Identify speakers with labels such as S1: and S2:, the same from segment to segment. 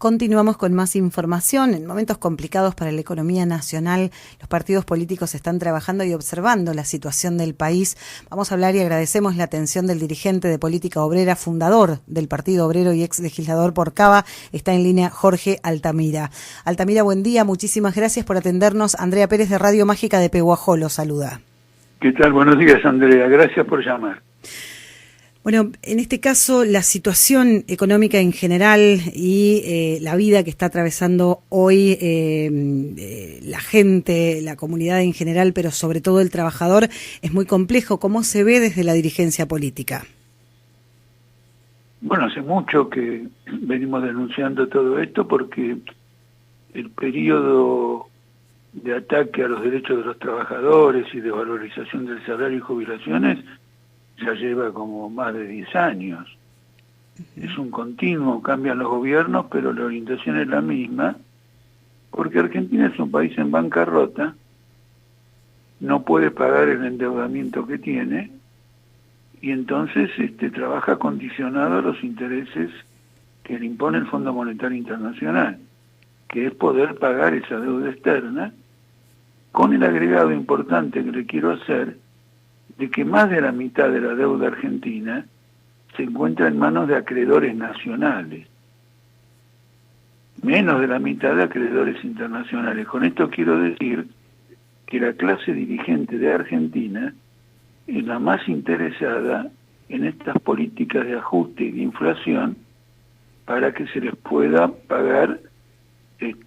S1: Continuamos con más información. En momentos complicados para la economía nacional, los partidos políticos están trabajando y observando la situación del país. Vamos a hablar y agradecemos la atención del dirigente de Política Obrera, fundador del Partido Obrero y ex legislador por Cava. Está en línea Jorge Altamira. Altamira, buen día. Muchísimas gracias por atendernos. Andrea Pérez de Radio Mágica de Pehuajó lo saluda.
S2: ¿Qué tal? Buenos días, Andrea. Gracias por llamar.
S1: Bueno, en este caso, la situación económica en general y la vida que está atravesando hoy la gente, la comunidad en general, pero sobre todo el trabajador, es muy complejo. ¿Cómo se ve desde la dirigencia política?
S2: Bueno, hace mucho que venimos denunciando todo esto porque el periodo de ataque a los derechos de los trabajadores y de valorización del salario y jubilaciones ya lleva como más de 10 años. Es un continuo, cambian los gobiernos, pero la orientación es la misma, porque Argentina es un país en bancarrota, no puede pagar el endeudamiento que tiene, y entonces trabaja condicionado a los intereses que le impone el Fondo Monetario Internacional, que es poder pagar esa deuda externa, con el agregado importante que le quiero hacer, de que más de la mitad de la deuda argentina se encuentra en manos de acreedores nacionales, menos de la mitad de acreedores internacionales. Con esto quiero decir que la clase dirigente de Argentina es la más interesada en estas políticas de ajuste y de inflación para que se les pueda pagar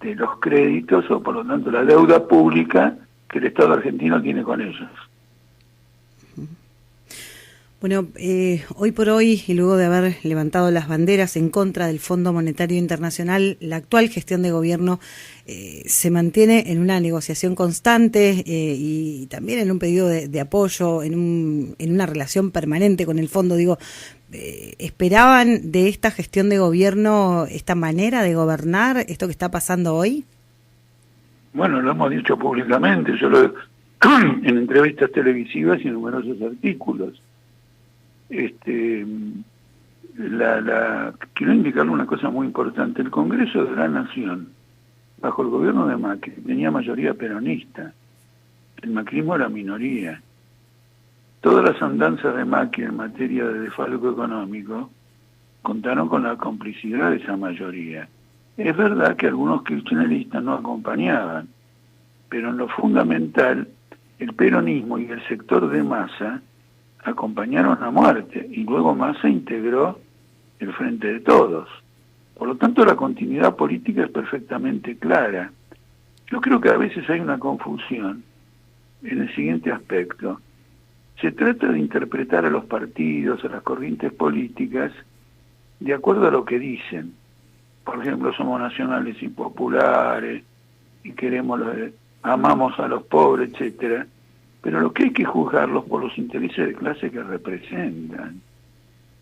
S2: los créditos o por lo tanto la deuda pública que el Estado argentino tiene con ellos.
S1: Bueno, hoy por hoy, y luego de haber levantado las banderas en contra del Fondo Monetario Internacional, la actual gestión de gobierno se mantiene en una negociación constante y también en un pedido de apoyo, en una relación permanente con el fondo. Digo, ¿esperaban de esta gestión de gobierno esta manera de gobernar, esto que está pasando hoy?
S2: Bueno, lo hemos dicho públicamente, en entrevistas televisivas y en numerosos artículos. Quiero indicarle una cosa muy importante. El Congreso de la Nación, bajo el gobierno de Macri, tenía mayoría peronista. El macrismo era minoría. Todas las andanzas de Macri en materia de desfalco económico contaron con la complicidad de esa mayoría. Es verdad que algunos kirchneristas no acompañaban, pero en lo fundamental, el peronismo y el sector de Massa acompañaron a muerte, y luego Massa integró el Frente de Todos. Por lo tanto, la continuidad política es perfectamente clara. Yo creo que a veces hay una confusión en el siguiente aspecto. Se trata de interpretar a los partidos, a las corrientes políticas, de acuerdo a lo que dicen. Por ejemplo, somos nacionales y populares, y amamos a los pobres, etcétera. Pero lo que hay que juzgarlos por los intereses de clase que representan.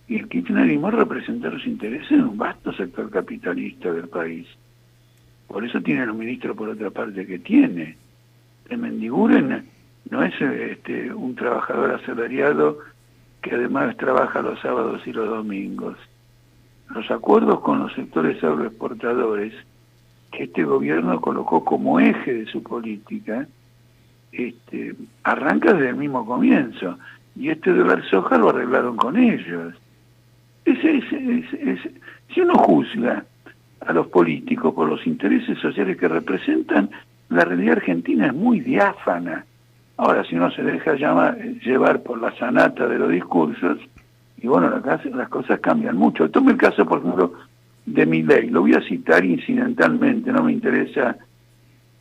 S2: Y el kirchnerismo representa los intereses de un vasto sector capitalista del país. Por eso tiene los ministros por otra parte que tiene. El Mendiguren no es un trabajador asalariado que además trabaja los sábados y los domingos. Los acuerdos con los sectores agroexportadores que este gobierno colocó como eje de su política arranca desde el mismo comienzo, y dólar soja lo arreglaron con ellos. Si uno juzga a los políticos por los intereses sociales que representan, la realidad argentina es muy diáfana. Ahora, si uno se deja llevar por la sanata de los discursos, y bueno, las cosas cambian mucho. Tome el caso, por ejemplo, de Milei. Lo voy a citar incidentalmente, no me interesa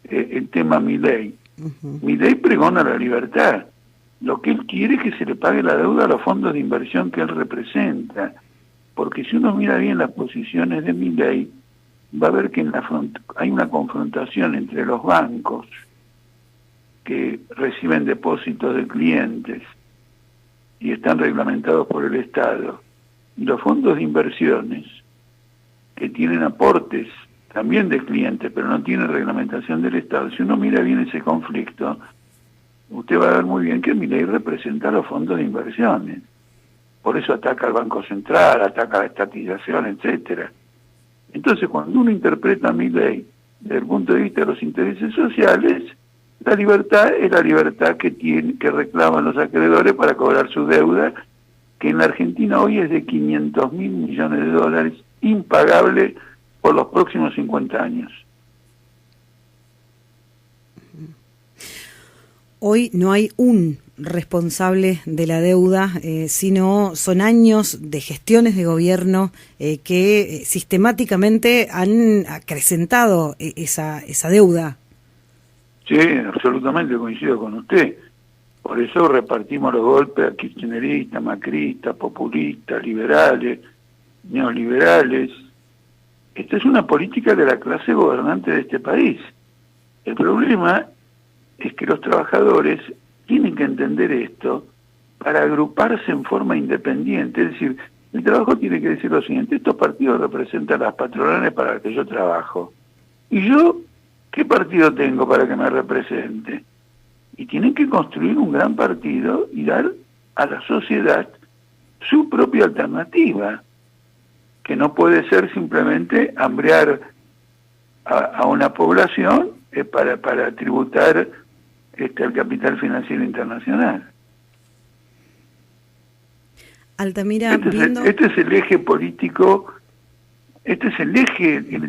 S2: el tema Milei. Milei pregona la libertad. Lo que él quiere es que se le pague la deuda a los fondos de inversión que él representa. Porque si uno mira bien las posiciones de Milei, va a ver que hay una confrontación entre los bancos que reciben depósitos de clientes y están reglamentados por el Estado, y los fondos de inversiones que tienen aportes también de clientes, pero no tienen reglamentación del Estado. Si uno mira bien ese conflicto, usted va a ver muy bien que Milei representa a los fondos de inversiones. Por eso ataca al Banco Central, ataca la estatización, etcétera. Entonces, cuando uno interpreta mi ley desde el punto de vista de los intereses sociales, la libertad es la libertad que reclaman los acreedores para cobrar su deuda, que en la Argentina hoy es de 500.000 millones de dólares, impagable por los próximos 50 años.
S1: Hoy no hay un responsable de la deuda, sino son años de gestiones de gobierno que sistemáticamente han acrecentado esa deuda.
S2: Sí, absolutamente coincido con usted. Por eso repartimos los golpes a kirchneristas, macristas, populistas, liberales, neoliberales. Esta es una política de la clase gobernante de este país. El problema es que los trabajadores tienen que entender esto para agruparse en forma independiente. Es decir, el trabajo tiene que decir lo siguiente: estos partidos representan las patronales para las que yo trabajo. ¿Y yo qué partido tengo para que me represente? Y tienen que construir un gran partido y dar a la sociedad su propia alternativa, que no puede ser simplemente hambrear a una población para tributar al capital financiero internacional.
S1: Altamira,
S2: este es el eje político, este es el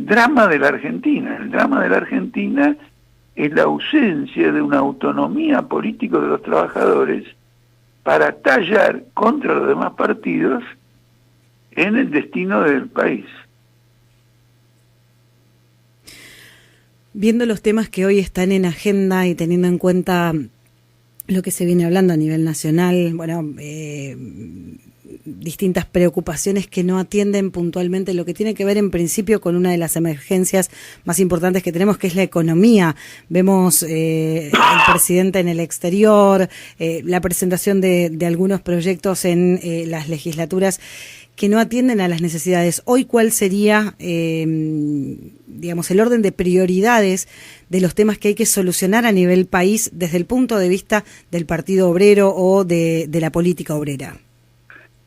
S2: drama de la Argentina. El drama de la Argentina es la ausencia de una autonomía política de los trabajadores para tallar contra los demás partidos en el destino del país.
S1: Viendo los temas que hoy están en agenda y teniendo en cuenta lo que se viene hablando a nivel nacional, bueno, distintas preocupaciones que no atienden puntualmente lo que tiene que ver en principio con una de las emergencias más importantes que tenemos, que es la economía. Vemos al presidente en el exterior, la presentación de algunos proyectos en las legislaturas que no atienden a las necesidades. Hoy, ¿cuál sería, digamos, el orden de prioridades de los temas que hay que solucionar a nivel país desde el punto de vista del Partido Obrero o de la política obrera?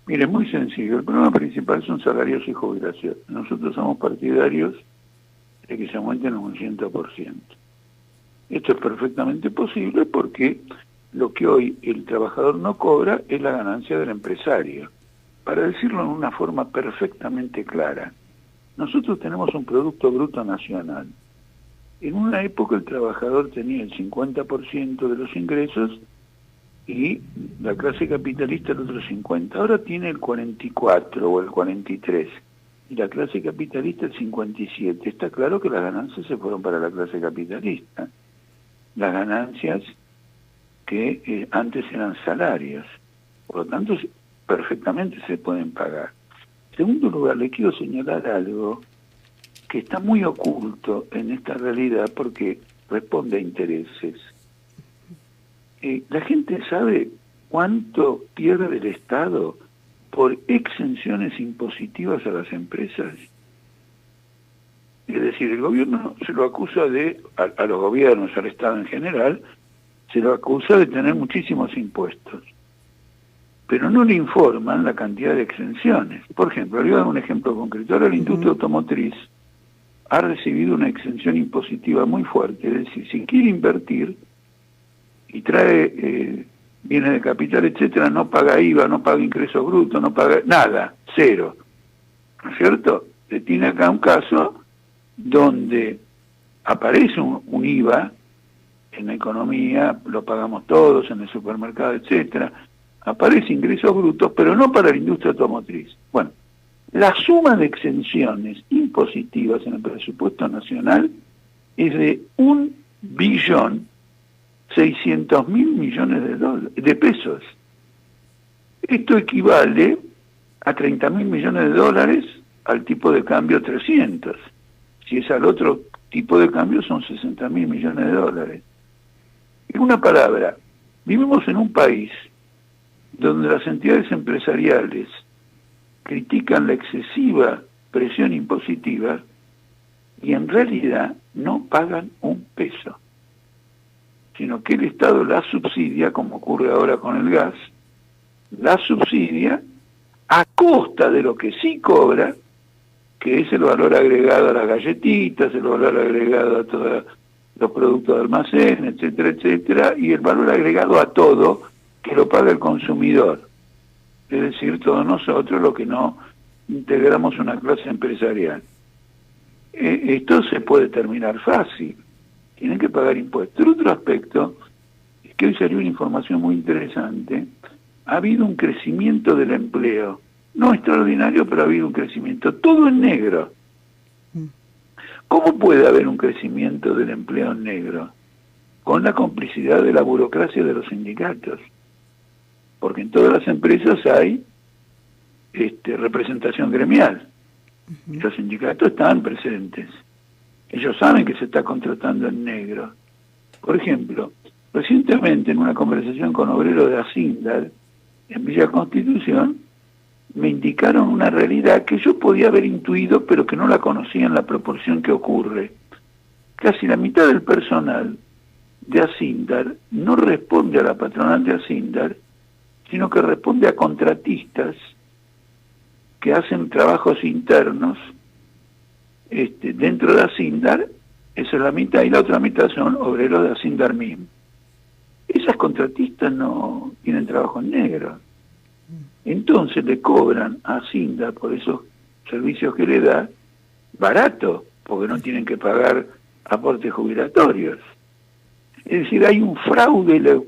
S2: Mire, muy sencillo. El problema principal son salarios y jubilaciones. Nosotros somos partidarios de que se aumenten un 100%. Esto es perfectamente posible porque lo que hoy el trabajador no cobra es la ganancia del empresario. Para decirlo en una forma perfectamente clara, nosotros tenemos un Producto Bruto Nacional. En una época el trabajador tenía el 50% de los ingresos y la clase capitalista el otro 50%. Ahora tiene el 44 o el 43% y la clase capitalista el 57%. Está claro que las ganancias se fueron para la clase capitalista. Las ganancias que antes eran salarios. Por lo tanto, perfectamente se pueden pagar. En segundo lugar, le quiero señalar algo que está muy oculto en esta realidad porque responde a intereses. La gente sabe cuánto pierde el Estado por exenciones impositivas a las empresas. Es decir, el gobierno se lo acusa a los gobiernos, al Estado en general, se lo acusa de tener muchísimos impuestos, pero no le informan la cantidad de exenciones. Por ejemplo, le voy a dar un ejemplo concreto. Ahora la industria automotriz ha recibido una exención impositiva muy fuerte. Es decir, si quiere invertir y trae bienes de capital, etcétera, no paga IVA, no paga ingresos brutos, no paga nada, cero. ¿No es cierto? Se tiene acá un caso donde aparece un IVA en la economía, lo pagamos todos en el supermercado, etcétera. Aparece ingresos brutos, pero no para la industria automotriz. Bueno, la suma de exenciones impositivas en el presupuesto nacional es de 1.600.000 millones de pesos. Esto equivale a 30.000 millones de dólares al tipo de cambio 300. Si es al otro tipo de cambio son 60.000 millones de dólares. En una palabra, vivimos en un país donde las entidades empresariales critican la excesiva presión impositiva y en realidad no pagan un peso, sino que el Estado la subsidia, como ocurre ahora con el gas, la subsidia a costa de lo que sí cobra, que es el valor agregado a las galletitas, el valor agregado a todos los productos de almacén, etcétera, etcétera, y el valor agregado a todo que lo paga el consumidor, es decir, todos nosotros los que no integramos una clase empresarial. Esto se puede terminar fácil, tienen que pagar impuestos. El otro aspecto es que hoy salió una información muy interesante, ha habido un crecimiento del empleo, no extraordinario, pero ha habido un crecimiento, todo en negro. ¿Cómo puede haber un crecimiento del empleo en negro? Con la complicidad de la burocracia de los sindicatos. Porque en todas las empresas hay representación gremial. Y los sindicatos están presentes. Ellos saben que se está contratando en negro. Por ejemplo, recientemente en una conversación con obreros de Asindar, en Villa Constitución, me indicaron una realidad que yo podía haber intuido, pero que no la conocía en la proporción que ocurre. Casi la mitad del personal de Asindar no responde a la patronal de Asindar, sino que responde a contratistas que hacen trabajos internos dentro de Asindar. Esa es la mitad, y la otra mitad son obreros de Asindar mismo. Esas contratistas no tienen trabajo en negro. Entonces le cobran a Asindar por esos servicios que le da barato, porque no tienen que pagar aportes jubilatorios. Es decir, hay un fraude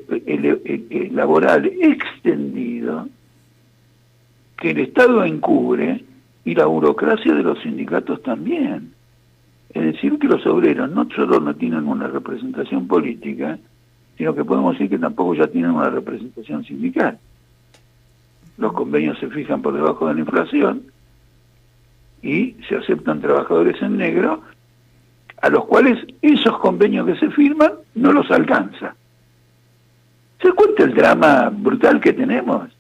S2: laboral extendido que el Estado encubre y la burocracia de los sindicatos también. Es decir, que los obreros no solo no tienen una representación política, sino que podemos decir que tampoco ya tienen una representación sindical. Los convenios se fijan por debajo de la inflación y se aceptan trabajadores en negro, a los cuales esos convenios que se firman no los alcanza. ¿Se cuenta el drama brutal que tenemos?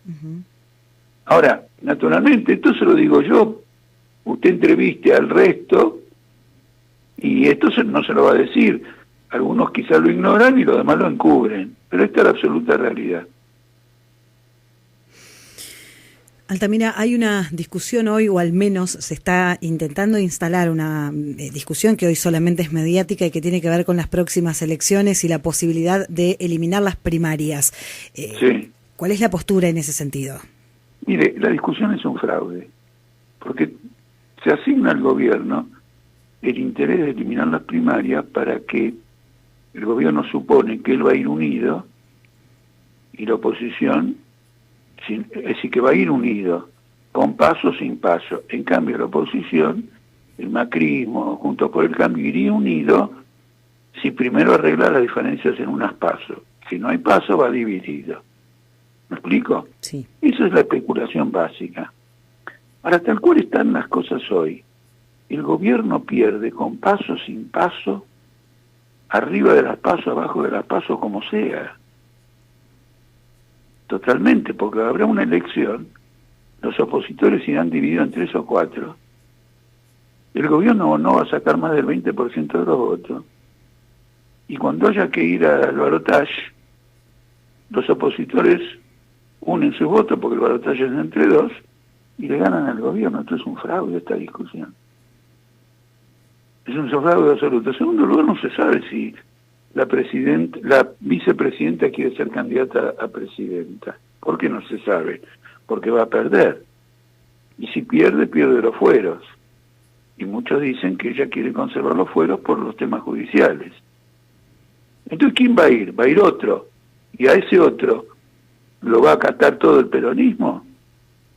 S2: Ahora, naturalmente, esto se lo digo yo, usted entreviste al resto y esto no se lo va a decir. Algunos quizás lo ignoran y los demás lo encubren, pero esta es la absoluta realidad.
S1: Altamira, hay una discusión hoy, o al menos se está intentando instalar una discusión que hoy solamente es mediática y que tiene que ver con las próximas elecciones y la posibilidad de eliminar las primarias.
S2: Sí.
S1: ¿Cuál es la postura en ese sentido?
S2: Mire, la discusión es un fraude, porque se asigna al gobierno el interés de eliminar las primarias para que el gobierno supone que él va a ir unido y la oposición, es decir, que va a ir unido, con paso o sin paso. En cambio, la oposición, el macrismo, Juntos por el Cambio, iría unido si primero arregla las diferencias en unas pasos. Si no hay paso, va dividido. ¿Me explico?
S1: Sí.
S2: Esa es la especulación básica. Ahora, tal cual están las cosas hoy, el gobierno pierde con paso o sin paso, arriba de las pasos, abajo de las pasos, como sea. Totalmente, porque habrá una elección, los opositores irán divididos en 3 o 4, el gobierno no va a sacar más del 20% de los votos, y cuando haya que ir al balotaje, los opositores unen sus votos, porque el balotaje es entre 2, y le ganan al gobierno. Esto es un fraude, esta discusión. Es un fraude absoluto. En segundo lugar, no se sabe si la vicepresidenta quiere ser candidata a presidenta. ¿Por qué no se sabe? Porque va a perder. Y si pierde, pierde los fueros. Y muchos dicen que ella quiere conservar los fueros por los temas judiciales. Entonces, ¿quién va a ir? Va a ir otro. Y a ese otro lo va a acatar todo el peronismo.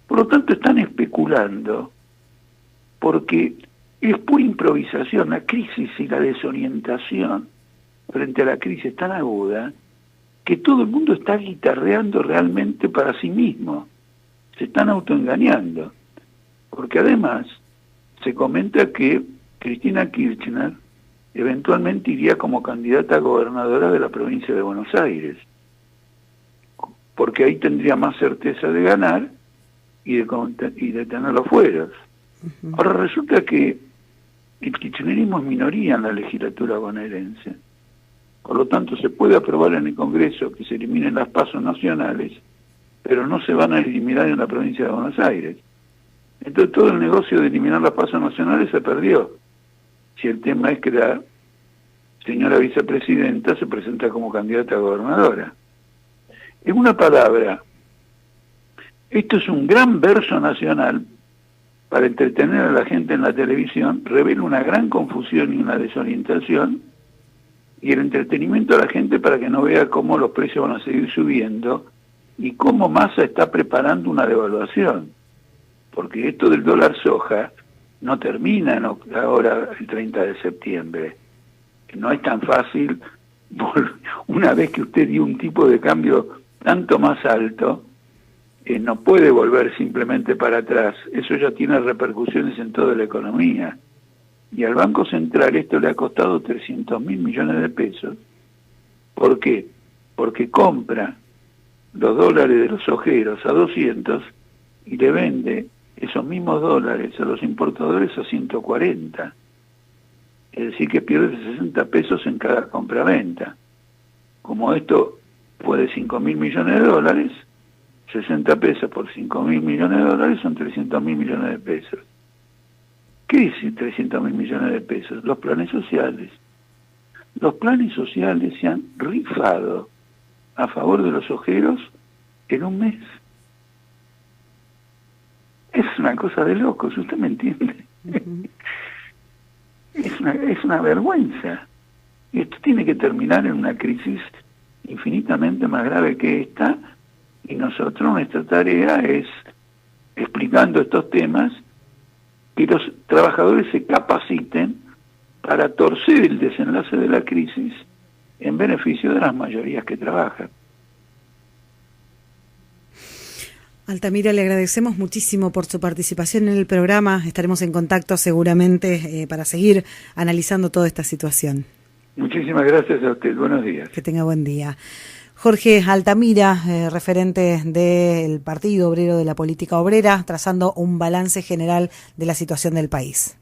S2: Por lo tanto, están especulando, porque es pura improvisación. La crisis y la desorientación frente a la crisis tan aguda que todo el mundo está guitarreando realmente para sí mismo. Se están autoengañando. Porque además se comenta que Cristina Kirchner eventualmente iría como candidata a gobernadora de la provincia de Buenos Aires, porque ahí tendría más certeza de ganar y de tener los fueros. Ahora resulta que el kirchnerismo es minoría en la legislatura bonaerense. Por lo tanto, se puede aprobar en el Congreso que se eliminen las pasos nacionales, pero no se van a eliminar en la provincia de Buenos Aires. Entonces todo el negocio de eliminar las pasos nacionales se perdió. Si el tema es que la señora vicepresidenta se presenta como candidata a gobernadora. En una palabra, esto es un gran verso nacional para entretener a la gente en la televisión, revela una gran confusión y una desorientación, y el entretenimiento a la gente para que no vea cómo los precios van a seguir subiendo y cómo Massa está preparando una devaluación. Porque esto del dólar soja no termina ahora el 30 de septiembre. No es tan fácil, una vez que usted dio un tipo de cambio tanto más alto, no puede volver simplemente para atrás. Eso ya tiene repercusiones en toda la economía. Y al Banco Central esto le ha costado 300.000 millones de pesos. ¿Por qué? Porque compra los dólares de los ojeros a 200 y le vende esos mismos dólares a los importadores a 140. Es decir, que pierde 60 pesos en cada compra-venta. Como esto fue de 5.000 millones de dólares, 60 pesos por 5.000 millones de dólares son 300.000 millones de pesos. ¿Qué es 300.000 millones de pesos? Los planes sociales. Los planes sociales se han rifado a favor de los ojeros en un mes. Es una cosa de locos, ¿usted me entiende? Uh-huh. Es una vergüenza. Y esto tiene que terminar en una crisis infinitamente más grave que esta, y nosotros, nuestra tarea es, explicando estos temas, que los trabajadores se capaciten para torcer el desenlace de la crisis en beneficio de las mayorías que trabajan.
S1: Altamira, le agradecemos muchísimo por su participación en el programa. Estaremos en contacto seguramente para seguir analizando toda esta situación.
S2: Muchísimas gracias a usted. Buenos días.
S1: Que tenga buen día. Jorge Altamira, referente del Partido Obrero de la Política Obrera, trazando un balance general de la situación del país.